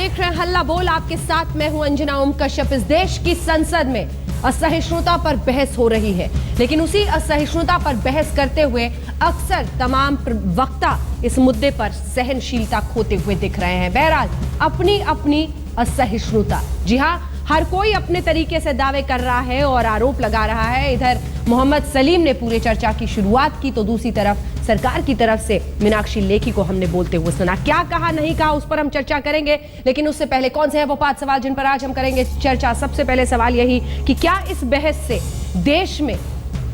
देख रहे हैं हल्ला बोल, आपके साथ मैं हूं अंजना ओम कश्यप। इस देश की संसद में असहिष्णुता पर बहस हो रही है, लेकिन उसी असहिष्णुता पर बहस करते हुए अक्सर तमाम वक्ता इस मुद्दे पर सहनशीलता खोते हुए दिख रहे हैं। बहरहाल अपनी अपनी असहिष्णुता, जी हां, हर कोई अपने तरीके से दावे कर रहा है और आरोप लगा रहा है। इधर मोहम्मद सलीम ने पूरे चर्चा की शुरुआत की, तो दूसरी तरफ सरकार की तरफ से मीनाक्षी लेखी को हमने बोलते हुए सुना। क्या कहा नहीं कहा उस पर हम चर्चा करेंगे, लेकिन उससे पहले कौन से हैं वो 5 सवाल जिन पर आज हम करेंगे चर्चा। सबसे पहले सवाल यही कि क्या इस बहस से देश में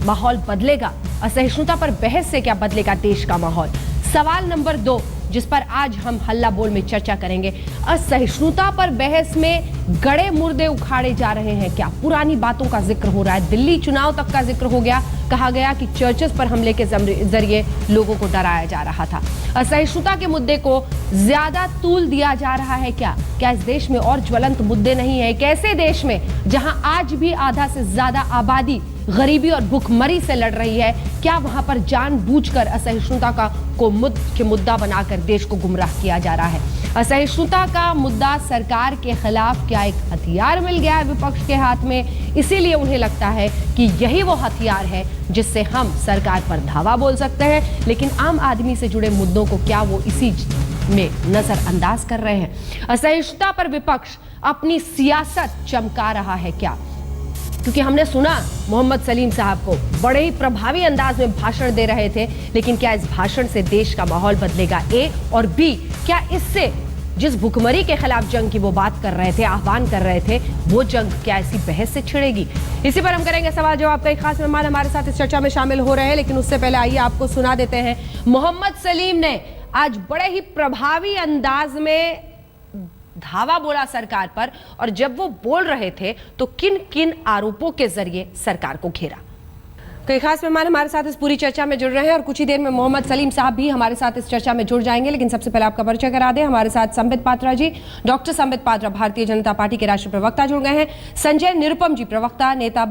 माहौल बदलेगा? असहिष्णुता पर बहस से क्या बदलेगा देश का माहौल? सवाल नंबर 2 जिस पर आज हम हल्ला बोल में चर्चा करेंगे, असहिष्णुता पर बहस में गड़े मुर्दे उखाड़े जा रहे हैं क्या? पुरानी बातों का जिक्र हो रहा है, दिल्ली चुनाव तक का जिक्र हो गया, कहा गया कि चर्चेस पर हमले के जरिए लोगों को डराया जा रहा था। असहिष्णुता के मुद्दे को ज्यादा तूल दिया जा रहा है क्या? क्या इस देश में और ज्वलंत मुद्दे नहीं है? कैसे देश में जहां आज भी आधा से ज्यादा आबादी गरीबी और भूखमरी से लड़ रही है, क्या वहां पर जानबूझकर असहिष्णुता को मुख्य मुद्दा बनाकर देश को गुमराह किया जा रहा है? असहिष्णुता का मुद्दा सरकार के खिलाफ क्या एक हथियार मिल गया है विपक्ष के हाथ में, इसीलिए उन्हें लगता है कि यही वो हथियार है जिससे हम सरकार पर धावा बोल सकते हैं, लेकिन आम आदमी से जुड़े मुद्दों को क्या वो इसी में नजरअंदाज कर रहे हैं? असहिष्णुता पर विपक्ष अपनी सियासत चमका रहा है क्या? क्योंकि हमने सुना मोहम्मद सलीम साहब को बड़े ही प्रभावी अंदाज में भाषण दे रहे थे, लेकिन क्या इस भाषण से देश का माहौल बदलेगा? ए और बी, क्या इससे जिस भुखमरी के खिलाफ जंग की वो बात कर रहे थे, आह्वान कर रहे थे, वो जंग क्या ऐसी बहस से छिड़ेगी? इसी पर हम करेंगे सवाल जवाब। कई खास मेहमान हमारे साथ इस चर्चा में शामिल हो रहे हैं, लेकिन उससे पहले आइए आपको सुना देते हैं मोहम्मद सलीम ने आज बड़े ही प्रभावी अंदाज में धावा बोला सरकार पर, और जब वो बोल रहे थे तो किन किन आरोपों के जरिए सरकार को घेरा। कई खास मेहमान हमारे साथ इस पूरी चर्चा में जुड़ रहे हैं और कुछ ही देर में मोहम्मद सलीम साहब भी हमारे साथ इस चर्चा में जुड़ जाएंगे, लेकिन सबसे पहले आपका परिचय करा दें। हमारे साथ संबित पात्रा जी, डॉक्टर संबित पात्रा भारतीय जनता पार्टी के राष्ट्रीय प्रवक्ता जुड़ गए हैं। संजय निरुपम जी, प्रवक्ता नेता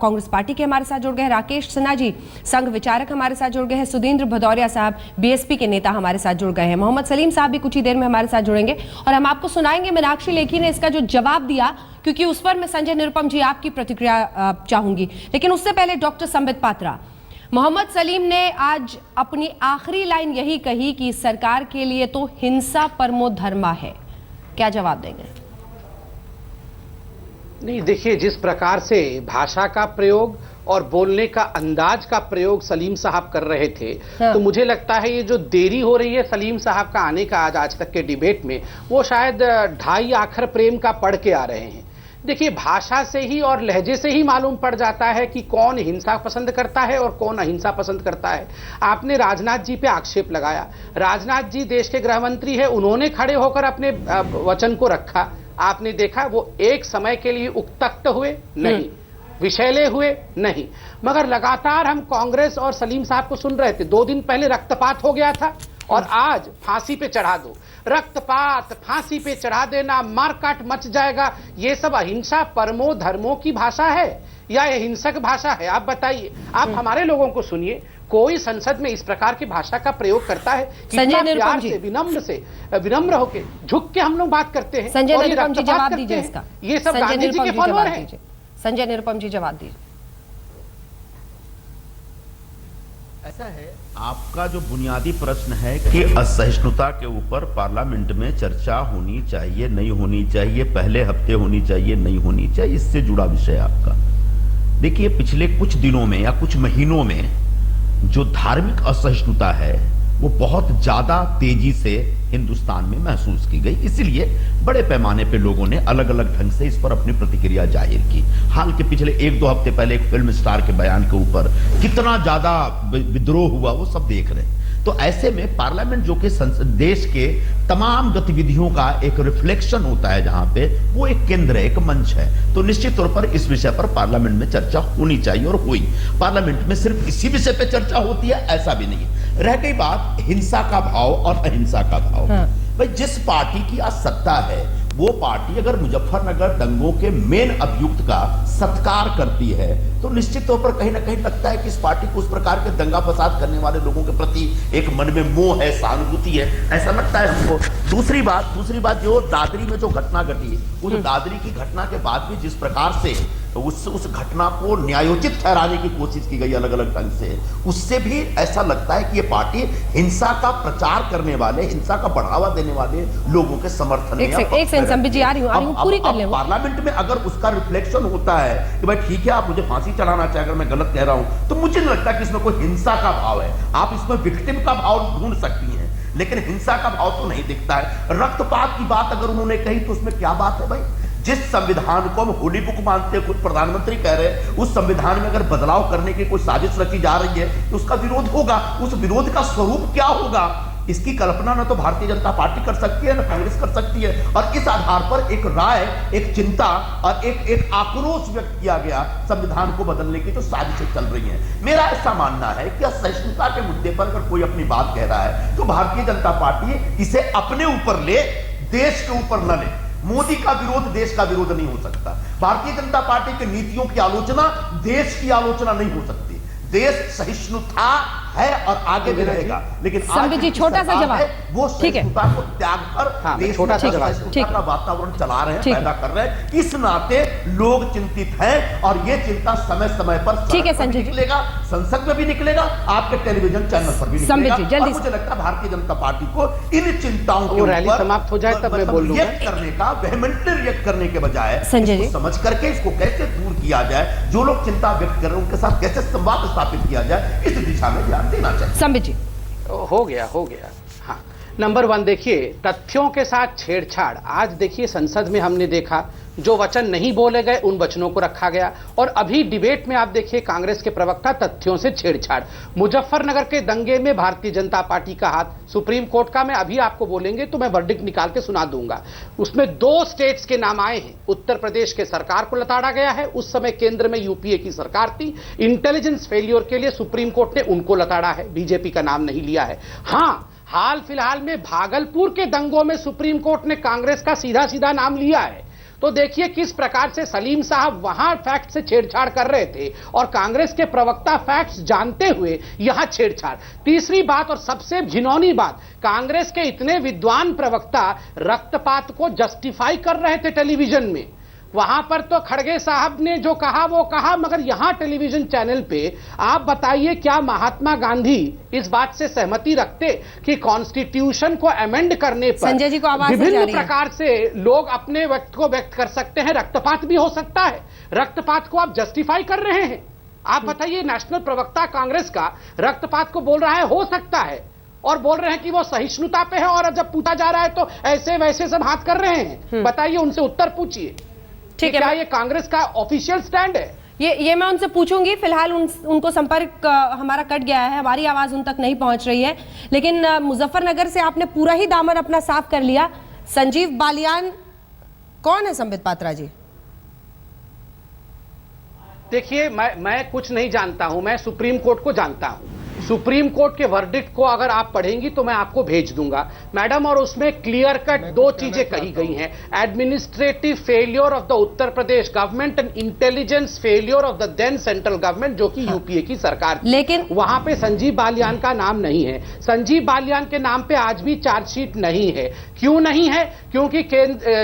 कांग्रेस पार्टी के हमारे साथ जुड़ गए हैं। राकेश सिन्हा जी, संघ विचारक हमारे साथ जुड़ गए हैं। सुधींद्र भदौरिया साहब बीएसपी के नेता हमारे साथ जुड़ गए हैं। मोहम्मद सलीम साहब भी कुछ ही देर में हमारे साथ जुड़ेंगे और हम आपको सुनाएंगे मीनाक्षी लेखी ने इसका जो जवाब दिया, क्योंकि उस पर मैं संजय निरुपम जी आपकी प्रतिक्रिया चाहूंगी। लेकिन उससे पहले डॉक्टर संबित पात्रा, मोहम्मद सलीम ने आज अपनी आखिरी लाइन यही कही कि सरकार के लिए तो हिंसा परमो धर्मा है, क्या जवाब देंगे? नहीं, देखिए, जिस प्रकार से भाषा का प्रयोग और बोलने का अंदाज का प्रयोग सलीम साहब कर रहे थे, तो मुझे लगता है ये जो देरी हो रही है सलीम साहब का आने का आज तक के डिबेट में, वो शायद 2.5 आखर प्रेम का पढ़ के आ रहे हैं। देखिए, भाषा से ही और लहजे से ही मालूम पड़ जाता है कि कौन हिंसा पसंद करता है और कौन अहिंसा पसंद करता है। आपने राजनाथ जी पे आक्षेप लगाया, राजनाथ जी देश के गृह मंत्री है, उन्होंने खड़े होकर अपने वचन को रखा। आपने देखा वो एक समय के लिए उक्तक्त हुए नहीं, विषैले हुए नहीं, मगर लगातार हम कांग्रेस और सलीम साहब को सुन रहे थे। 2 दिन पहले रक्तपात हो गया था और आज फांसी पे चढ़ा दो। रक्तपात, फांसी पे चढ़ा देना, मारकाट मच जाएगा, ये सब अहिंसा परमो धर्मों की भाषा है या ये हिंसक भाषा है? आप बताइए। आप हमारे लोगों को सुनिए, कोई संसद में इस प्रकार की भाषा का प्रयोग करता है? कितना प्यार से विनम्र होकर झुक के हम लोग बात करते हैं। संजय निरुपम जी जवाब दीजिए इसका। ये सब गांधी जी के फॉलोअर हैं। संजय निरुपम जी जवाब दीजिए। ऐसा है, आपका जो बुनियादी प्रश्न है कि असहिष्णुता के ऊपर पार्लियामेंट में चर्चा होनी चाहिए, नहीं होनी चाहिए, पहले हफ्ते होनी चाहिए, नहीं होनी चाहिए, इससे जुड़ा विषय आपका। देखिए, पिछले कुछ दिनों में या कुछ महीनों में जो धार्मिक असहिष्णुता है वो बहुत ज्यादा तेजी से हिंदुस्तान में महसूस की गई, इसलिए बड़े पैमाने पे लोगों ने अलग अलग ढंग से इस पर अपनी प्रतिक्रिया जाहिर की। हाल के पिछले 1-2 हफ्ते पहले एक फिल्म स्टार के बयान के ऊपर कितना ज्यादा विद्रोह हुआ वो सब देख रहे हैं। तो ऐसे में पार्लियामेंट जो कि देश के तमाम गतिविधियों का एक रिफ्लेक्शन होता है, जहां पे वो एक केंद्र है, एक मंच है, तो निश्चित तौर पर इस विषय पर पार्लियामेंट में चर्चा होनी चाहिए और हुई। पार्लियामेंट में सिर्फ इसी विषय पे चर्चा होती है ऐसा भी नहीं। रह गई बात हिंसा का भाव और अहिंसा का भाव, भाई जिस पार्टी की आज सत्ता है वो पार्टी अगर मुजफ्फरनगर दंगों के मेन अभियुक्त का सत्कार करती है तो निश्चित तौर पर कहीं ना कहीं लगता है कि इस पार्टी को उस प्रकार के दंगा फसाद करने वाले लोगों के प्रति एक मन में मोह है, सहानुभूति है, ऐसा लगता है हमको। दूसरी बात जो दादरी में जो घटना घटी, उस दादरी की घटना के बाद भी जिस प्रकार से उस घटना को न्यायोचित ठहराने की कोशिश की गई अलग अलग ढंग से, उससे भी ऐसा लगता है कि ये पार्टी हिंसा का प्रचार करने वाले, हिंसा का बढ़ावा देने वाले लोगों के समर्थन में। पार्लियामेंट में अगर उसका रिफ्लेक्शन होता है कि भाई ठीक है आप मुझे फांसी चढ़ाना चाहे, अगर मैं गलत कह रहा हूं, तो मुझे नहीं लगता कि इसमें कोई हिंसा का भाव है। आप इसमें विक्टिम का भाव ढूंढ सकती हैं, लेकिन हिंसा का भाव तो नहीं दिखता है। रक्तपात की बात अगर उन्होंने कही तो उसमें क्या बात है भाई? जिस संविधान को हम होली बुक मानते हैं, खुद प्रधानमंत्री कह रहे हैं, उस संविधान में अगर बदलाव करने की कोई साजिश रची जा रही है तो उसका विरोध होगा। उस विरोध का स्वरूप क्या होगा, इसकी कल्पना न तो भारतीय जनता पार्टी कर सकती है न कांग्रेस कर सकती है। और इस आधार पर एक राय, एक चिंता और एक आक्रोश व्यक्त किया गया संविधान को बदलने की जो साजिशें चल रही हैं। मेरा ऐसा मानना है कि असहिष्णुता के मुद्दे पर अगर कोई अपनी बात कह रहा है तो भारतीय जनता पार्टी इसे अपने ऊपर ले, देश के ऊपर न ले। मोदी का विरोध देश का विरोध नहीं हो सकता। भारतीय जनता पार्टी की नीतियों की आलोचना देश की आलोचना नहीं हो सकती। देश सहिष्णुता है और आगे भी रहेगा, लेकिन संबित जी छोटा सा जवाब, वो सहिष्णुता को त्याग कर देश में सहिष्णुता का वातावरण चला रहे हैं, पैदा कर रहे हैं। इस नाते लोग चिंतित हैं और ये चिंता समय समय पर निकलेगा, संसद में भी निकलेगा, आपके टेलीविजन चैनल पर भी निकलेगा। और मुझे लगता है भारतीय जनता पार्टी को इन चिंताओं को रैली समाप्त हो जाए तब मैं बोल लूंगा करने का, वेहेमेंटली रिएक्ट करने के बजाय समझ करके इसको कैसे दूर किया जाए, जो लोग चिंता व्यक्त कर रहे हैं उनके साथ कैसे संवाद स्थापित किया जाए, इस दिशा में ध्यान देना चाहिए। संबित जी हो गया। हाँ, नंबर 1 देखिए, तथ्यों के साथ छेड़छाड़। आज देखिए संसद में हमने देखा जो वचन नहीं बोले गए उन वचनों को रखा गया, और अभी डिबेट में आप देखिए कांग्रेस के प्रवक्ता तथ्यों से छेड़छाड़। मुजफ्फरनगर के दंगे में भारतीय जनता पार्टी का हाथ, सुप्रीम कोर्ट का मैं अभी आपको बोलेंगे तो मैं वर्डिक्ट निकाल के सुना दूंगा। उसमें 2 स्टेट्स के नाम आए हैं। उत्तर प्रदेश के सरकार को लताड़ा गया है, उस समय केंद्र में यूपीए की सरकार थी। इंटेलिजेंस फेलियर के लिए सुप्रीम कोर्ट ने उनको लताड़ा है, बीजेपी का नाम नहीं लिया है। हाँ, हाल फिलहाल में भागलपुर के दंगों में सुप्रीम कोर्ट ने कांग्रेस का सीधा नाम लिया है। तो देखिए किस प्रकार से सलीम साहब वहां फैक्ट से छेड़छाड़ कर रहे थे और कांग्रेस के प्रवक्ता फैक्ट्स जानते हुए यहां छेड़छाड़। तीसरी बात और सबसे घिनौनी बात, कांग्रेस के इतने विद्वान प्रवक्ता रक्तपात को जस्टिफाई कर रहे थे टेलीविजन में। वहां पर तो खड़गे साहब ने जो कहा वो कहा, मगर यहां टेलीविजन चैनल पे आप बताइए क्या महात्मा गांधी इस बात से सहमति रखते कि कॉन्स्टिट्यूशन को अमेंड करने पर संजय जी को आवाज विभिन्न प्रकार से लोग अपने व्यक्त को व्यक्त कर सकते हैं, रक्तपात भी हो सकता है। रक्तपात को आप जस्टिफाई कर रहे हैं। आप बताइए, नेशनल प्रवक्ता कांग्रेस का रक्तपात को बोल रहा है हो सकता है, और बोल रहे हैं कि वो सहिष्णुता पे है, और जब पूछा जा रहा है तो ऐसे वैसे सब हाथ कर रहे हैं। बताइए, उनसे उत्तर पूछिए। ठीक है, क्या ये कांग्रेस का ऑफिशियल स्टैंड है? ये मैं उनसे पूछूंगी। फिलहाल उनको संपर्क हमारा कट गया है, हमारी आवाज उन तक नहीं पहुंच रही है। लेकिन मुजफ्फरनगर से आपने पूरा ही दामन अपना साफ कर लिया। संजीव बालियान कौन है संबित पात्रा जी? देखिए, मैं कुछ नहीं जानता हूं, मैं सुप्रीम कोर्ट को जानता हूं। सुप्रीम कोर्ट के वर्डिक्ट को अगर आप पढ़ेंगी तो मैं आपको भेज दूंगा मैडम, और उसमें क्लियर कट 2 चीजें कही गई हैं। Administrative failure of the Uttar Pradesh government and intelligence failure of the then central government, जो कि यूपीए की सरकार थी। लेकिन वहां पे संजीव बालियान का नाम नहीं है। संजीव बालियान के नाम पे आज भी चार्जशीट नहीं है। क्यों नहीं है? क्योंकि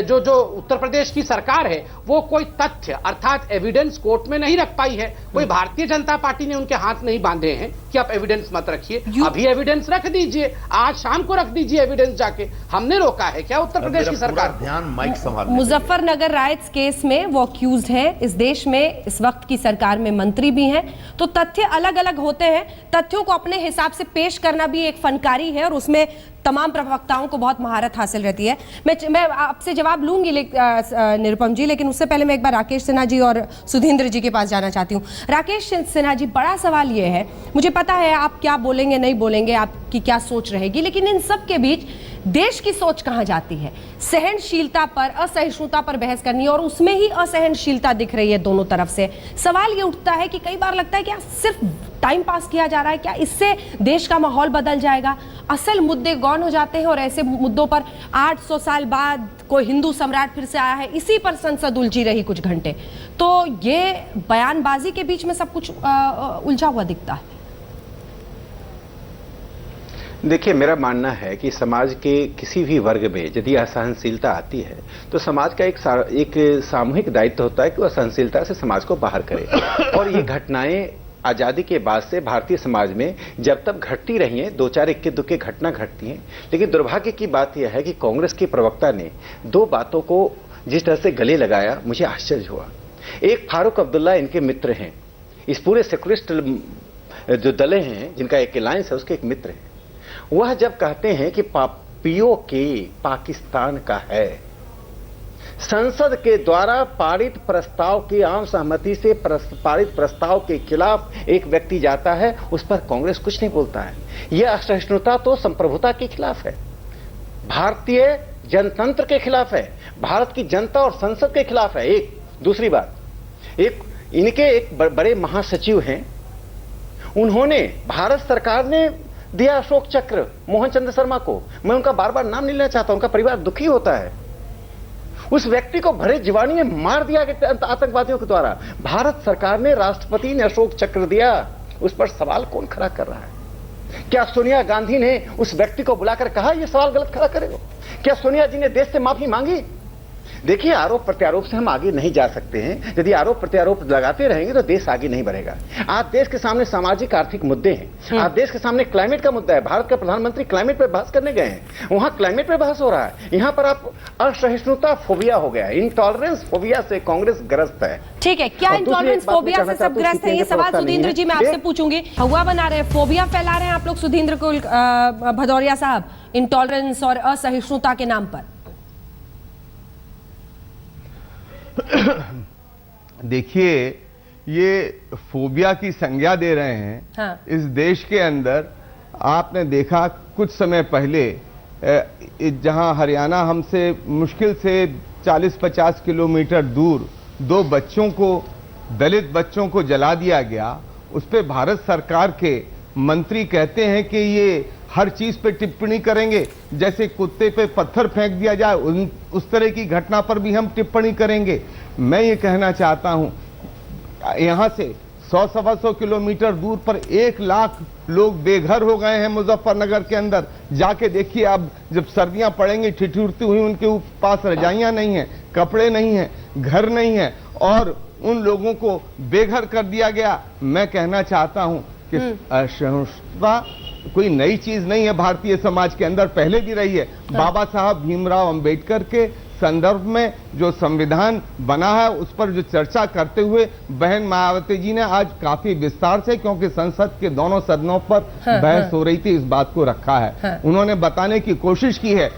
जो उत्तर प्रदेश की सरकार है वो कोई तथ्य अर्थात एविडेंस कोर्ट में नहीं रख पाई है। कोई भारतीय जनता पार्टी ने उनके हाथ नहीं बांधे हैं कि आप एविडेंस मत रखिए। अभी एविडेंस रख दीजिए, आज शाम को रख दीजिए एविडेंस जाके। हमने रोका है क्या उत्तर प्रदेश की सरकार? ध्यान माइक संभाल। मुजफ्फरनगर राइट्स केस में वो अक्यूज्ड है। इस देश में इस वक्त की सरकार में मंत्री भी हैं, तो तथ्य अलग अलग होते हैं। तथ्यों को अपने हिसाब से पेश करना भी एक फनकारी है, और उसमें तमाम प्रवक्ताओं को बहुत महारत हासिल रहती है। मैं आपसे जवाब लूंगी निरुपम जी, लेकिन उससे पहले मैं एक बार राकेश सिन्हा जी और सुधींद्र जी के पास जाना चाहती हूँ। राकेश सिन्हा जी, बड़ा सवाल ये है, मुझे पता है आप क्या बोलेंगे नहीं बोलेंगे, आपकी क्या सोच रहेगी, लेकिन इन सब के बीच देश की सोच कहां जाती है? सहनशीलता पर, असहिष्णुता पर बहस करनी है और उसमें ही असहनशीलता दिख रही है दोनों तरफ से। सवाल ये उठता है कि कई बार लगता है कि सिर्फ टाइम पास किया जा रहा है, क्या इससे देश का माहौल बदल जाएगा? असल मुद्दे गौन हो जाते हैं और ऐसे मुद्दों पर 800 साल बाद कोई हिंदू सम्राट फिर से आया है, इसी पर संसद उलझी रही कुछ घंटे। तो ये बयानबाजी के बीच में सब कुछ उलझा हुआ दिखता है। देखिए, मेरा मानना है कि समाज के किसी भी वर्ग में यदि असहनशीलता आती है तो समाज का एक सामूहिक दायित्व होता है कि वह असहनशीलता से समाज को बाहर करे। और ये घटनाएं आज़ादी के बाद से भारतीय समाज में जब तक घटती रही हैं, दो चार इक्के दुक्के घटना घटती हैं, लेकिन दुर्भाग्य की बात यह है कि कांग्रेस के प्रवक्ता ने दो बातों को जिस तरह से गले लगाया, मुझे आश्चर्य हुआ। एक, फारूक अब्दुल्ला इनके मित्र हैं, इस पूरे सेकुलरिस्ट जो दलें हैं जिनका एक अलायंस है उसके एक मित्र हैं। वह जब कहते हैं कि पीओके पाकिस्तान का है, संसद के द्वारा पारित प्रस्ताव की आम सहमति से पारित प्रस्ताव के खिलाफ एक व्यक्ति जाता है, उस पर कांग्रेस कुछ नहीं बोलता है। यह असहिष्णुता तो संप्रभुता के खिलाफ है, भारतीय जनतंत्र के खिलाफ है, भारत की जनता और संसद के खिलाफ है। एक दूसरी बात, इनके एक बड़े महासचिव हैं, उन्होंने, भारत सरकार ने दिया अशोक चक्र मोहन चंद्र शर्मा को। मैं उनका बार बार नाम नहीं लेना चाहता, उनका परिवार दुखी होता है। उस व्यक्ति को भरे जवानी में मार दिया गया आतंकवादियों के द्वारा। भारत सरकार ने, राष्ट्रपति ने अशोक चक्र दिया, उस पर सवाल कौन खड़ा कर रहा है? क्या सोनिया गांधी ने उस व्यक्ति को बुलाकर कहा यह सवाल गलत खड़ा करेगा? क्या सोनिया जी ने देश से माफी मांगी? देखिए, आरोप प्रत्यारोप से हम आगे नहीं जा सकते हैं। यदि आरोप प्रत्यारोप लगाते रहेंगे तो देश आगे नहीं बढ़ेगा। आज देश के सामने सामाजिक आर्थिक मुद्दे हैं, आज देश के सामने क्लाइमेट का मुद्दा है। भारत का प्रधानमंत्री क्लाइमेट पर बहस करने गए हैं, वहां क्लाइमेट पर बहस हो रहा है। यहाँ पर आप असहिष्णुता फोबिया हो गया है, इंटॉलरेंस फोबिया से कांग्रेस ग्रस्त है। ठीक है, क्या इंटॉलरेंस फोबिया से सब ग्रस्त है? ये सवाल सुधींद्र जी मैं आपसे पूछूंगी। हवा बना रहे हैं, फोबिया फैला रहे हैं आप लोग सुधींद्र भदौरिया साहब, इंटॉलरेंस और असहिष्णुता के नाम पर। देखिए, ये फोबिया की संज्ञा दे रहे हैं। हाँ। इस देश के अंदर आपने देखा कुछ समय पहले जहां हरियाणा हमसे मुश्किल से 40-50 किलोमीटर दूर दो बच्चों को, दलित बच्चों को जला दिया गया, उस पे भारत सरकार के मंत्री कहते हैं कि ये हर चीज पे टिप्पणी करेंगे, जैसे कुत्ते पे पत्थर फेंक दिया जाए उस तरह की घटना पर भी हम टिप्पणी करेंगे। मैं ये कहना चाहता हूं, यहां से 100-125 किलोमीटर दूर पर 1 लाख लोग बेघर हो गए हैं मुजफ्फरनगर के अंदर। जाके देखिए, अब जब सर्दियां पड़ेंगी ठिठुरती हुई, उनके पास रजाइयां नहीं है, कपड़े नहीं है, घर नहीं है और उन लोगों को बेघर कर दिया गया। मैं कहना चाहता हूं कि असहिष्णुता कोई नई चीज नहीं है, भारतीय समाज के अंदर पहले भी रही है। बाबा साहब भीमराव अंबेडकर के संदर्भ में जो संविधान बना है उस पर जो चर्चा करते हुए बहन मायावती जी ने आज काफी विस्तार से, क्योंकि संसद के दोनों सदनों पर बहस हो रही थी, इस बात को रखा है। उन्होंने बताने की कोशिश की है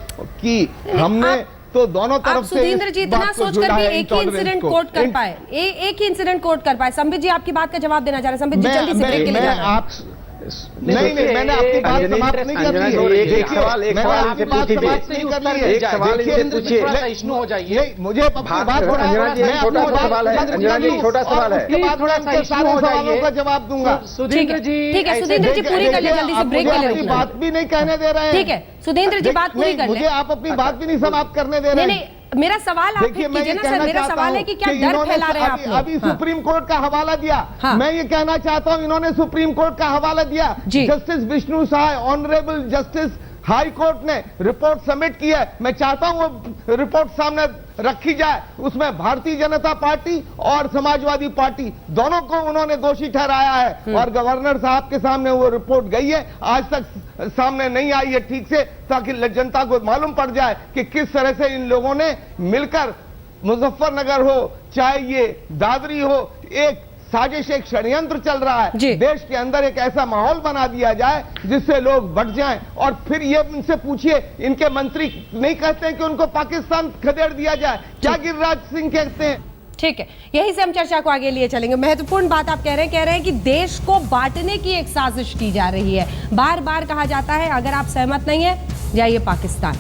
कि हमने तो दोनों तरफ से सुधींद्र जी इतना सोचकर भी एक ही इंसिडेंट कोट कर पाए, एक ही इंसिडेंट कोट कर पाए। संबित जी आपकी बात का जवाब देना चाह रहे हैं। संबित जी जल्दी से ब्रेक के लिए जा रहे हैं। नहीं, मैंने आपकी बात समाप्त नहीं कर ली है। एक सवाल आपकी बात समाप्त नहीं कर ली है। एक सवाल इनसे पूछिए, सहिष्णु हो जाइए। मुझे अपनी बात, अंजना जी छोटा सवाल है, अंजना जी छोटा सवाल है, थोड़ा सहिष्णु हो जाइए, का जवाब दूंगा। सुधींद्र जी, ठीक है सुधींद्र जी पूरी कर ले, जल्दी से ब्रेक के लिए रुकना। बात भी नहीं कहने दे रहे हैं। ठीक है सुधींद्र जी बात पूरी कर ले। मुझे आप अपनी बात भी नहीं समाप्त करने दे रहे हैं। मेरा सवाल आप कीजिए ना सर। मेरा सवाल है कि क्या डर फैला रहे हैं आप लोग? अभी सुप्रीम कोर्ट का हवाला दिया। मैं ये कहना चाहता हूं, इन्होंने सुप्रीम कोर्ट का हवाला दिया। Justice Vishnu Sai, honourable justice high court ने रिपोर्ट सबमिट की है। मैं चाहता हूं वो रिपोर्ट सामने रखी जाए। उसमें भारतीय जनता पार्टी और समाजवादी पार्टी दोनों को उन्होंने दोषी ठहराया है और गवर्नर साहब के सामने वो रिपोर्ट गई है, आज तक सामने नहीं आई है ठीक से, ताकि जनता को मालूम पड़ जाए कि किस तरह से इन लोगों ने मिलकर, मुजफ्फरनगर हो चाहे ये दादरी हो, एक साजिश, एक षड्यंत्र चल रहा है। देश के अंदर एक ऐसा माहौल बना दिया जाए जिससे लोग बढ़ जाएं। और फिर ये इनसे पूछिए, इनके मंत्री नहीं कहते हैं कि उनको पाकिस्तान खदेड़ दिया जाए? क्या गिरिराज सिंह कहते हैं? ठीक है, यही से हम चर्चा को आगे लिए चलेंगे। महत्वपूर्ण बात आप कह रहे हैं कि देश को बांटने की एक साजिश की जा रही है। बार बार कहा जाता है अगर आप सहमत नहीं है जाइए पाकिस्तान।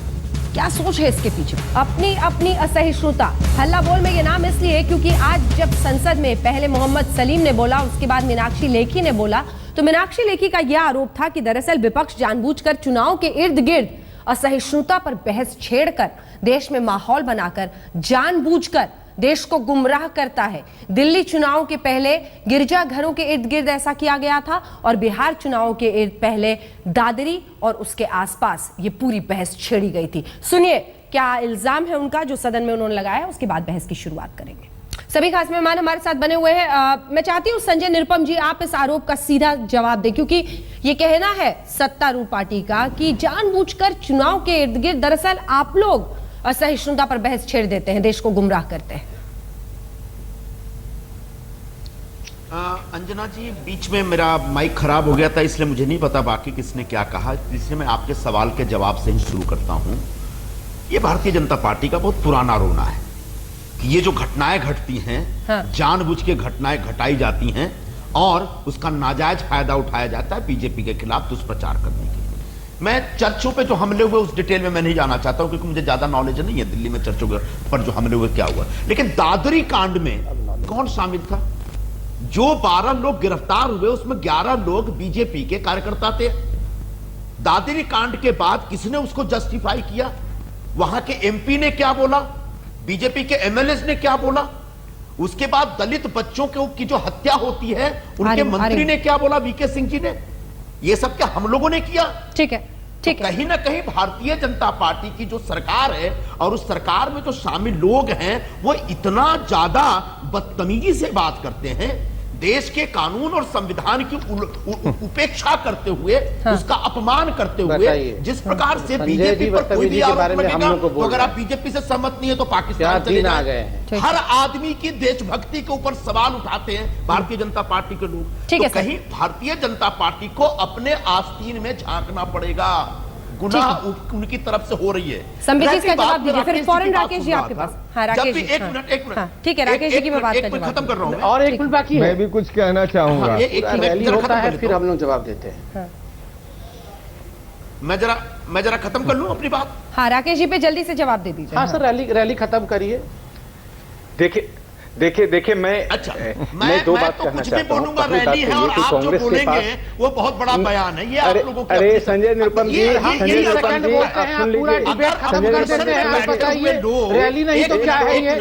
क्या सोच है इसके पीछे? अपनी अपनी असहिष्णुता। हल्ला बोल में ये नाम इसलिए क्योंकि आज जब संसद में पहले मोहम्मद सलीम ने बोला, उसके बाद मीनाक्षी लेखी ने बोला, तो मीनाक्षी लेखी का यह आरोप था कि दरअसल विपक्ष जानबूझकर चुनाव के इर्द गिर्द असहिष्णुता पर बहस छेड़कर, देश में माहौल बनाकर, जानबूझकर देश को गुमराह करता है। दिल्ली चुनाव के पहले गिरजाघरों के इर्द गिर्द ऐसा किया गया था और बिहार चुनाव के इर्द पहले दादरी और उसके आसपास ये पूरी बहस छेड़ी गई थी। सुनिए क्या इल्जाम है उनका जो सदन में उन्होंने लगाया, उसके बाद बहस की शुरुआत करेंगे। सभी खास मेहमान हमारे साथ बने हुए हैं। मैं चाहती हूं संजय निरुपम जी आप इस आरोप का सीधा जवाब दें, क्योंकि ये कहना है सत्तारूढ़ पार्टी का कि जानबूझकर चुनाव के इर्द गिर्द दरअसल आप लोग असहिष्णुता पर बहस छेड़ देते हैं, देश को गुमराह करते हैं। अंजना जी, बीच में मेरा माइक खराब हो गया था, इसलिए मुझे नहीं पता बाकी किसने क्या कहा, इसलिए मैं आपके सवाल के जवाब से ही शुरू करता हूं। ये भारतीय जनता पार्टी का बहुत पुराना रोना है कि ये जो घटनाएं घटती हैं, हाँ। जानबूझ के घटनाएं घटाई जाती हैं और उसका नाजायज फायदा उठाया जाता है बीजेपी के खिलाफ दुष्प्रचार करने के लिए। मैं चर्चों पे जो हमले हुए उस डिटेल में मैं नहीं जाना चाहता हूं, क्योंकि मुझे ज्यादा नॉलेज नहीं है दिल्ली में चर्चों पर जो हमले हुए क्या हुआ। लेकिन दादरी कांड में कौन शामिल था? जो 12 लोग गिरफ्तार हुए उसमें 11 लोग बीजेपी के कार्यकर्ता थे। दादरी कांड के बाद किसने उसको जस्टिफाई किया? वहां के एमपी ने क्या बोला, बीजेपी के एमएलए ने क्या बोला, उसके बाद दलित बच्चों की जो हत्या होती है उनके मंत्री ने क्या बोला, वीके सिंह जी ने, ये सब क्या हम लोगों ने किया? ठीक है, ठीक है। कहीं ना कहीं भारतीय जनता पार्टी की जो सरकार है और उस सरकार में जो शामिल लोग हैं वो इतना ज्यादा बदतमीजी से बात करते हैं, देश के कानून और संविधान की उपेक्षा करते हुए, हाँ। उसका अपमान करते हुए, जिस प्रकार से बीजेपी पर कोई भी आरोप लगेगा, तो अगर आप बीजेपी से सहमत नहीं है तो पाकिस्तान चले जाएं। हर आदमी की देशभक्ति के ऊपर सवाल उठाते हैं भारतीय जनता पार्टी के लोग। तो कहीं भारतीय जनता पार्टी को अपने आस्तीन में झांकना पड़ेगा, गुनाह उनकी तरफ से हो रही है। संबित जी इसका जवाब दीजिए, फिर फौरन राकेश जी आपके पास। हाँ राकेश जी, एक मिनट, ठीक है राकेश जी की मैं बात खत्म कर रहा हूँ और एक मिनट बाकी है। मैं भी कुछ कहना चाहूंगा। रैली होता है फिर हम लोग जवाब देते हैं। मैं जरा खत्म कर लूं अपनी बात। हाँ राकेश जी पे जल्दी से जवाब दे दीजिए। हाँ सर, रैली खत्म करिए। देखिए मैं दो बात कहना चाहता हूँ। रैली है और आप जो बोलेंगे वो बहुत बड़ा बयान है, ये आप लोगों की। अरे संजय निरुपम जी, आप बताइए रैली नहीं तो क्या है ये?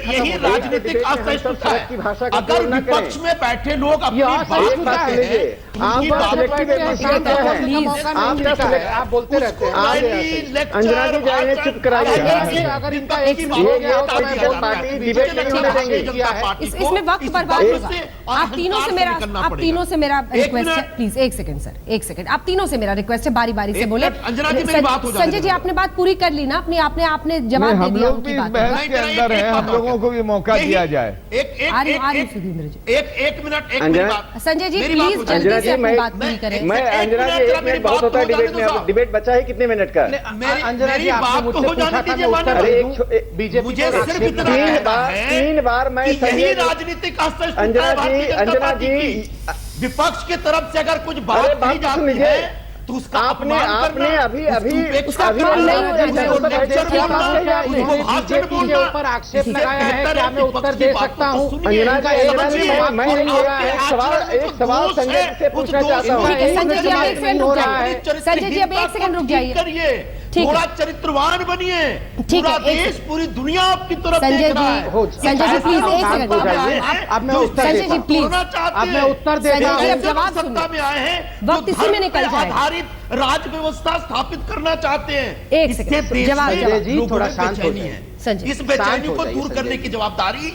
यही राजनीतिक असहिष्णुता है। अगर विपक्ष में बैठे लोग अपनी आप बोलते रहते हैं। अंजना जी जाए चुप कराइए। अगर इनका एक इसमें वक्त बर्बाद होगा। आप तीनों से मेरा रिक्वेस्ट है, प्लीज एक सेकंड सर, एक सेकंड। आप तीनों से मेरा रिक्वेस्ट है बारी बारी से बोले। संजय जी आपने बात पूरी कर ली ना अपनी, आपने जवाब दे दिया उनकी बात के अंदर है, हम लोगों को भी मौका दिया जाए। एक मिनट संजय जी प्लीज जल्दी से अपनी बात पूरी करें। मैं अंजना जी, 1 मिनट बहुत होता है डिबेट में। डिबेट बचा है कितने मिनट का? अंजना जी आपने मुझसे पूछा था, मैं उत्तर दे दूं। बीजेपी 3 बार मैं यही राजनीतिक अंजना जी विपक्ष की तरफ से अगर कुछ बात की जाती है तो उसका आपने अभी ऊपर आक्षेप लगाया है, क्या मैं उत्तर दे सकता हूँ? मैं एक सवाल संजय से पूछना चाहता हूँ। संजय जी अब 1 सेकंड रुक जाइए। संजय जी अब 1 सेकंड रुक जाइए। थोड़ा चरित्रवान बनिए, पूरा देश पूरी दुनिया आपकी तरफ देख रहा है। Sanjay ji please 1 second. अब मैं उत्तर संजय जी प्लीज, अब मैं उत्तर दे रहा हूं। जवाब सत्ता में आए हैं, वक्त इसी में निकल जाए, आधारित राज व्यवस्था स्थापित करना चाहते हैं। 1 सेकंड जवाब जी, थोड़ा शांत हो जाइए। इस बेचैनी को दूर करने की जवाबदारी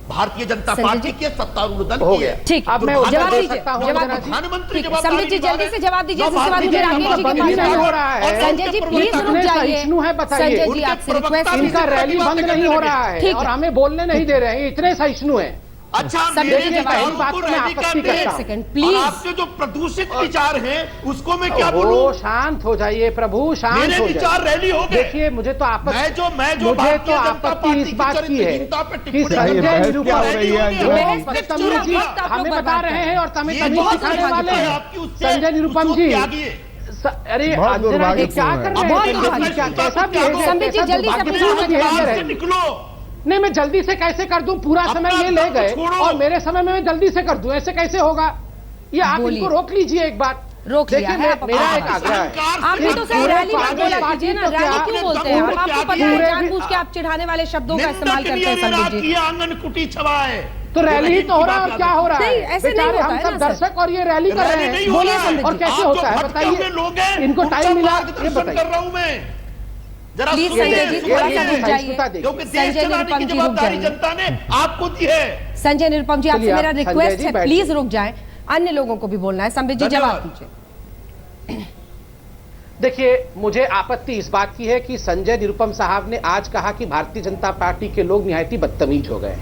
भारतीय जनता पार्टी के सत्तारूढ़ दल की है। ठीक, अब मैं जवाब दीजिए। प्रधानमंत्री संबित जी जल्दी से जवाब दीजिए, जिसके बाद मुझे राकेश जी के पास नहीं हो रहा है। संजय जी प्लीज रुक जाइए। संजय जी आपसे रिक्वेस्ट, इनका रैली बंद नहीं हो रहा है और हमें बोलने नहीं दे रहे हैं, इतने सहिष्णु हैं। अच्छा, मेरी पहली बात में आपत्ति करता हूं। प्लीज आपके जो प्रदूषित विचार हैं उसको मैं क्या बोलूं? शांत हो जाइए प्रभु, शांत हो जाइए। विचार रैली हो गए। देखिए मुझे तो आपत्ति, मैं जो मुझे तो आपत्ति इस बात की है कि संजय निरुपम जी हमें बता रहे हैं और तमिल सिखाने वाले हैं। संजय निरुपम जी, अरे बहुत अंजना जी दुर्भाग्यपूर्ण क्या है। कर रहे बहुत हैं दुर्भाग्यपूर्ण क्या- कैसा संबित जी, जल्दी से अपनी बात बिहेवियर है? निकलो। नहीं मैं जल्दी से कैसे कर दूं, पूरा अपना समय ये ले दम गए छोड़ो। और मेरे समय में मैं जल्दी से कर दूं, ऐसे कैसे होगा? ये आप बोलिए। इनको रोक लीजिए एक बार। रोक लिया देखिए है, आप मेरा अपना एक आग्रह है, आप भी तो सर पूरे रैली में कांग्रेस बोला पार्टी कीजिए ना, तो क्या- रैली क्यों बोलते हैं? आपको पता है पूरे- जानबूझ के आप चिढ़ाने वाले शब्दों का इस्तेमाल करते हैं संबित जी। आंगन कुटी छवा है तो रैली ही तो हो रहा है और क्या हो रहा है? नहीं, ऐसे नहीं बेचारे होता हम है सब ना, सर। दर्शक और ये रैली कर रहे हैं। बोलिए संबित और जी। कैसे होता है बताइए? लोग हैं, इनको उनका टाइम मिला, ये मार्गदर्शन बताइए। कर रहा हूं मैं। जरा प्लीज सुनिए, संजय जी, सुनिए। थोड़ा सा रुक जाइए। सहिष्णुता देखिए। क्योंकि देश संजय चलाने निरुपम की जी रुक जवाबदारी जाइए। जनता ने आपको दी है। संजय निरुपम जी, आपसे चलिए, मेरा आप संजय रिक्वेस्ट जी है, बैठिए। प्लीज रुक जाएं, अन्य लोगों को भी बोलना है। संबित जी जवाब धन्यवाद। दीजिए। देखिए मुझे आपत्ति इस बात की है कि संजय निरुपम साहब ने आज कहा कि भारतीय जनता पार्टी के लोग निहायती बदतमीज हो गए।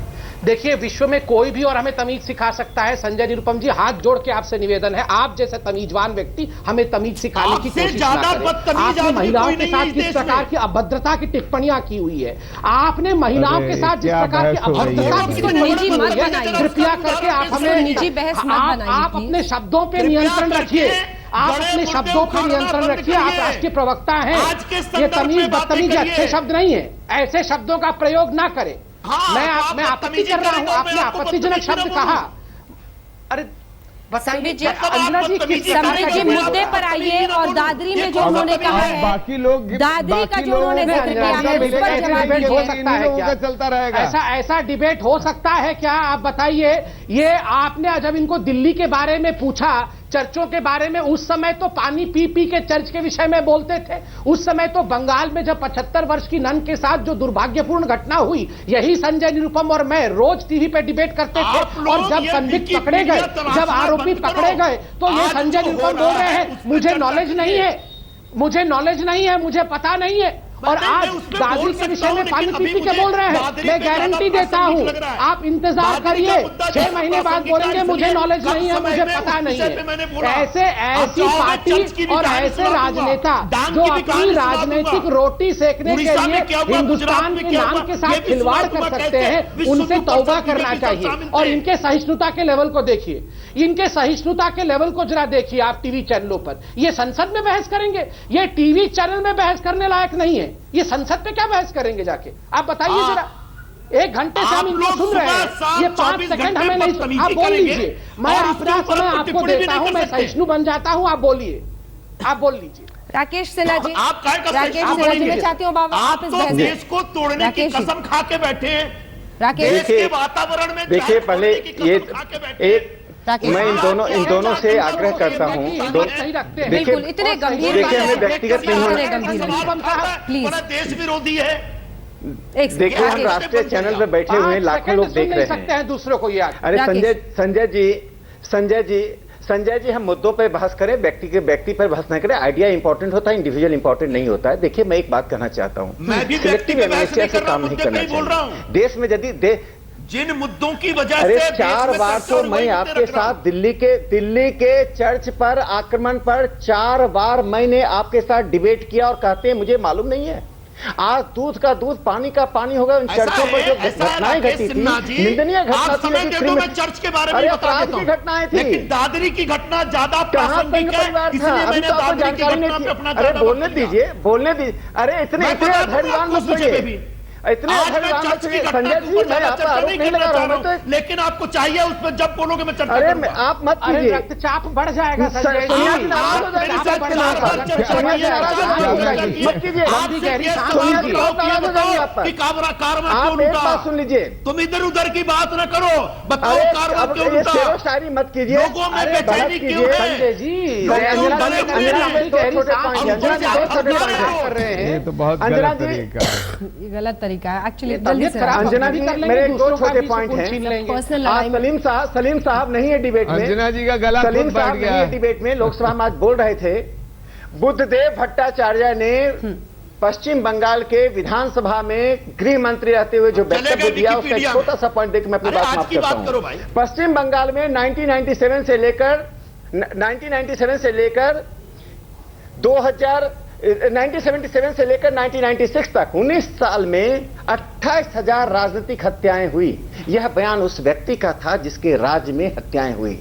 देखिए विश्व में कोई भी और हमें तमीज सिखा सकता है। संजय निरुपम जी हाथ जोड़ के आपसे निवेदन है, आप जैसे तमीजवान व्यक्ति हमें तमीज सिखाने की आपसे कोशिश ज्यादा ना करें। बदतमीज आपने आदमी महिलाओं कोई के नहीं साथ है इस किस देश प्रकार में। की अभद्रता की टिप्पणियां की हुई है, आपने महिलाओं अरे, के साथ जिस क्या प्रकार की बहस हो रही है अभद्रता भाई? की इसको निजी मत टिप्पणियां की बनाइए। है, कृपया करके आप इसको हमें निजी बहस मत बनाइए, आप प्लीज। अपने शब्दों पे कृपया नियंत्रण करके रखिए, आप बड़े अपने मुद्दे शब्दों पे उठाना नियंत्रण बंद रखिए। आप करिए। राष्ट्रीय प्रवक्ता हैं, आज के ये संदर्भ तमीज में बातें बदतमीज करिए। अच्छे शब्द नहीं है, ऐसे शब्दों का प्रयोग ना करें। हाँ, मैं आप आपत्ति बदतमीजी कर रहा हूं, करें तो मैं आपने आपको आपत्तिजनक बदतमीजी शब्द ना कहा। बोलूं। अरे संबित जी, अंजना जी किस प्रकार संबित का जी जवाब- मुद्दे पर आइए और दादरी में जो अब उन्होंने कहा अब है, बाकी लोग दादरी का बाकी जो उन्होंने लोगों जिक्र को किया, अंजना आप जी, उस पर ऐसा जवाब डिबेट हो दीजिए। सकता है लोगों क्या? का चलता रहेगा। ऐसा डिबेट हो सकता है क्या? आप बताइए। ये आपने जब इनको दिल्ली के बारे में पूछा, चर्चों के बारे में, उस समय तो पानी पी पी के चर्च के विषय में बोलते थे। उस समय तो बंगाल में जब 75 वर्ष की नन के साथ जो दुर्भाग्यपूर्ण घटना हुई, यही संजय निरुपम और मैं रोज टीवी पे डिबेट करते थे। आप लोग और जब ये संदिग्ध पकड़े गए, जब आरोपी पकड़े गए, तो ये आज संजय जो हो निरुपम रहा बोल रहे है, हैं उस पे मुझे चर्चा नॉलेज नहीं कीजिए। है, मुझे नॉलेज नहीं है, मुझे पता नहीं है। और मैं आज उसमें दादरी बोल के सकता विषय हूं, में लेकिन पानी अभी पी पी के मुझे बोल रहे हैं। दादरी मैं पे ज्यादा गारंटी देता प्रासंगिक हूं, लग रहा है। आप इंतजार दादरी का करिए, मुद्दा 6 महीने बाद प्रासंगिकता बोलेंगे मुझे इसलिए नॉलेज कम नहीं है, समय मुझे में पता उस नहीं विषय पे मैंने बोला। है। ऐसे आप ऐसी चाहो मैं पार्टी चर्च की भी और कहानी ऐसे सुना दूंगा, राजनेता डांग जो की भी अपनी कहानी सुना राजनीतिक दूंगा। रोटी सेकने के उड़ीसा में लिए क्या हुआ, हिंदुस्तान गुजरात में के क्या नाम हुआ, के ये साथ भी खिलवाड़ सुना कर दूंगा। सकते कैसे हैं, विश्व उनसे हिंदू तौबा परिषद करना के चाहिए। शामिल और थे। इनके सहिष्णुता के लेवल को देखिए, इनके सहिष्णुता के लेवल को जरा देखिए आप टीवी चैनलों पर। ये संसद में बहस करेंगे? ये टीवी चैनल में बहस करने लायक नहीं है। ये संसद पे क्या बहस करेंगे जाके? आप बताइए हाँ। जरा। 1 घंटे से हम आप इनको लोग सुन रहे सुबह हैं, 7, ये 5 24 सेकंड घंटे हमें नहीं सुन। बदतमीजी आप बोल करेंगे लीजिए, मैं और अपना उसके ऊपर समय कोई आपको टिप्पणी भी देता नहीं हूं, कर मैं सकते। सहिष्णु बन जाता हूं। आप बोलिए, आप बोल लीजिए। राकेश सिन्हा जी, आप काय का राकेश आप सिन्हा जी, बोलेंगे? मैं चाहती हूँ बाबा आप आप इस तो बहस देश को तोड़ने की राकेश जी। कसम खा के बैठे हैं। राकेश देश के देखिए, वातावरण में देखिए जहर पहले घोलने की कसम ये खा के बैठे हैं। एक राकेश मैं इन दोनों से आग्रह करता हूं। सही रखते हैं। बिल्कुल, इतने गंभीर देखिए, हमें बातें- व्यक्तिगत नहीं इतने होना। गंभीर नहीं। प्लीज। बड़ा देश विरोधी है। एक सेकंड, देखिए हम राकेश। राष्ट्रीय चैनल पे बैठे हुए हैं, लाखों लोग देख रहे सकते हैं। हैं दूसरों को याद। अरे राकेश। संजय जी हम मुद्दों पे बहस करें, व्यक्ति पर बहस नहीं करें। आइडिया इंपॉर्टेंट होता है, इंडिविजुअल इंपॉर्टेंट नहीं होता है। देखिए मैं एक बात कहना चाहता हूं, मैं भी व्यक्ति सिलेक्टिव पे बहस एमनेस्टी नहीं से कर रहा, काम नहीं मुद्दे करना पे ही बोल रहा चाहिए। हूं। देश में यदि जिन मुद्दों की वजह अरे से 4 बार तो मैं आपके साथ दिल्ली के चर्च पर आक्रमण पर 4 बार मैंने आपके साथ डिबेट किया और कहते हैं मुझे मालूम नहीं है। आज दूध का दूध पानी का पानी होगा। उन चर्चों पर जो घटनाएं घटी थी, निंदनीय घटना थी, लेकिन मैं चर्च के बारे में अरे बता अपराध देता की हूं। घटनाएं थी। लेकिन दादरी की घटना ज्यादा कहां संघ प्रासंगिक है, परिवार था? इसलिए अभी मैंने तो आपको दादरी की जानकारी घटना नहीं पे अपना थी। अरे ज्यादा बोलने वक्त दिया। दीजिए, बोलने दीजिए। अरे इतने मैं बता दूंगा धैर्यवान मत आपको मुझे होइए। भी। इतने आज मैं धैर्यवान चर्च मत की होइए। घटना संजय के जी ऊपर मैं ज्यादा आपका चर्चा आरोप नहीं नहीं करना लगा चाह रहा रहा हूं। मैं हूं, लेकिन आपको चाहिए उसमें जब बोलोगे मैं चर्चा अरे करूंगा। आप मत अरे कीजिए। रक्तचाप बढ़ जाएगा संजय सोनिया जी जी। नाराज हो जाएगी चर्च के नाम पर। सोनिया जी नाराज हो जाएगी, मत कीजिए। सोनिया जी बहुत नाराज हो जाएगी आप पर। कि कारवा आप क्यों एक बात लूटा? सुन लीजिए। तुम इधर उधर की बात न करो, बताओ अरे कारवा अब क्यों ये लूटा? शेरो शायरी मत कीजिए। लोगों में अरे बेचैनी बहस क्यों कीजिए। है? संजय जी लोग अंजना बड़े जी, बड़े अंजना हैं। जी, दो छोटे पॉइंट हैं। अंजना जी, दो छोटे पॉइंट हैं। कर रहे ये हैं। तो बहुत अंजना गलत जी, तरीका है। ये गलत तरीका है एक्चुअली। ये जल्दी तबीयत से खराब अंजना भी जी कर लेंगे, मेरे 2 दूसरों का छोटे भी पॉइंट सुकून हैं। छीन लेंगे। पर्सनल आज लड़ाई में सलीम साहब नहीं है डिबेट में। अंजना जी का गला सलीम खुद बैठ साहब गया नहीं है है। डिबेट में। लोकसभा में आज बोल रहे थे। बुद्धदेव भट्टाचार्य ने पश्चिम बंगाल के विधानसभा में गृह मंत्री रहते हुए जो चले वक्तव्य गए दिया, उसका एक विकिपीडिया छोटा सा पॉइंट देकर मैं अपनी अरे बात आज समाप्त की करता बात करो हूं। भाई। पश्चिम बंगाल में 1997 से लेकर 1977 से लेकर 1996 तक 19 साल में 28,000 राजनीतिक हत्याएं हुई। यह बयान उस व्यक्ति का था जिसके राज्य में हत्याएं हुई।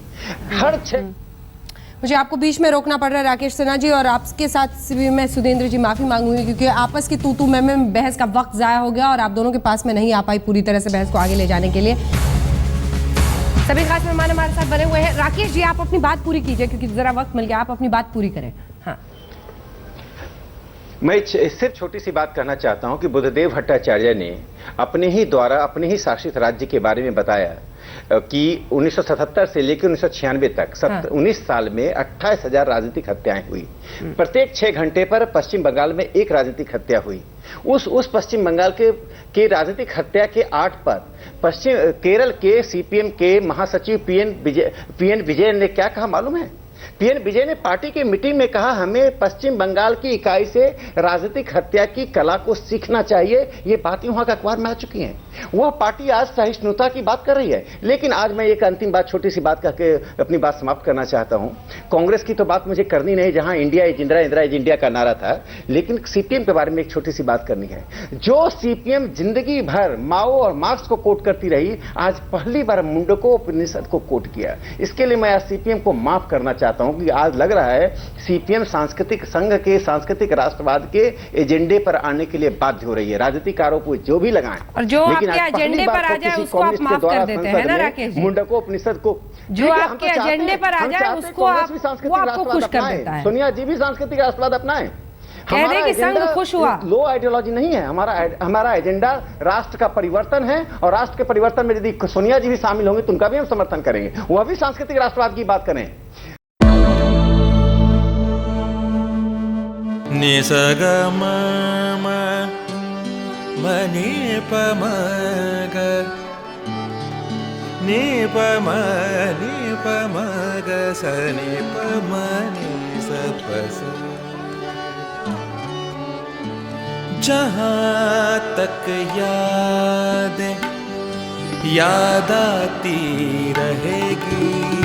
हर क्षेत्र मुझे आपको बीच में रोकना पड़ रहा है राकेश सिन्हा जी, और आपके साथ भी मैं सुधींद्र जी माफी मांगूंगी क्योंकि आपस की तू में बहस का वक्त जाया हो गया और आप दोनों के पास में नहीं आ पाई पूरी तरह से बहस को आगे ले जाने के लिए। सभी खास मेहमान हमारे साथ बने हुए हैं। राकेश जी, आप अपनी बात पूरी कीजिए क्योंकि जरा वक्त मिल गया, आप अपनी बात पूरी करें। हाँ, मैं सिर्फ छोटी सी बात कहना चाहता हूं कि बुद्धदेव भट्टाचार्य ने अपने ही द्वारा अपने ही शासित राज्य के बारे में बताया कि 1977 से लेकर 1996 तक 19 साल में 28,000 राजनीतिक हत्याएं हुई। प्रत्येक 6 घंटे पर पश्चिम बंगाल में एक राजनीतिक हत्या हुई। उस पश्चिम बंगाल के राजनीतिक हत्या के आड़ पर केरल के सीपीएम के महासचिव पीएन विजय ने क्या कहा मालूम है? पीएन विजय ने पार्टी की मीटिंग में कहा, हमें पश्चिम बंगाल की इकाई से राजनीतिक हत्या की कला को सीखना चाहिए। ये बातें वहां का अखबार में आ चुकी हैं। वह पार्टी आज सहिष्णुता की बात कर रही है। लेकिन आज मैं एक अंतिम बात, छोटी सी बात कहकर अपनी बात समाप्त करना चाहता हूं। कांग्रेस की तो बात मुझे करनी नहीं, जहां India is Indira, Indira is India का नारा था। लेकिन सीपीएम के बारे में एक छोटी सी बात करनी है। जो सीपीएम जिंदगी भर माओ और मार्क्स को कोट करती रही, आज पहली बार मुंडको उपनिषद को कोट किया। इसके लिए मैं आज सीपीएम को माफ करना चाहता हूं कि आज लग रहा है सीपीएम सांस्कृतिक संघ के सांस्कृतिक राष्ट्रवाद के एजेंडे पर आने के लिए बाध्य हो रही है। राजनीतिक आरोप जो भी लगाएं, और जो आपके एजेंडे पर आ जाए उसको आप माफ कर देते हैं ना राकेश जी? मुंडको उपनिषद को जो आपके एजेंडे पर आ जाए उसको आपको खुश कर देता है। सोनिया जी भी सांस्कृतिक राष्ट्रवाद अपनाएं। कह दे कि संघ खुश हुआ। लो आइडियोलॉजी नहीं है हमारा एजेंडा राष्ट्र का परिवर्तन है, और राष्ट्र के परिवर्तन में यदि सोनिया जी भी शामिल होंगे तो उनका भी हम समर्थन करेंगे। वह भी सांस्कृतिक राष्ट्रवाद की बात करें। नि स ग म म म नि प म ग नि प म ग स नि प म नि स प स। जहाँ तक याद आती रहेगी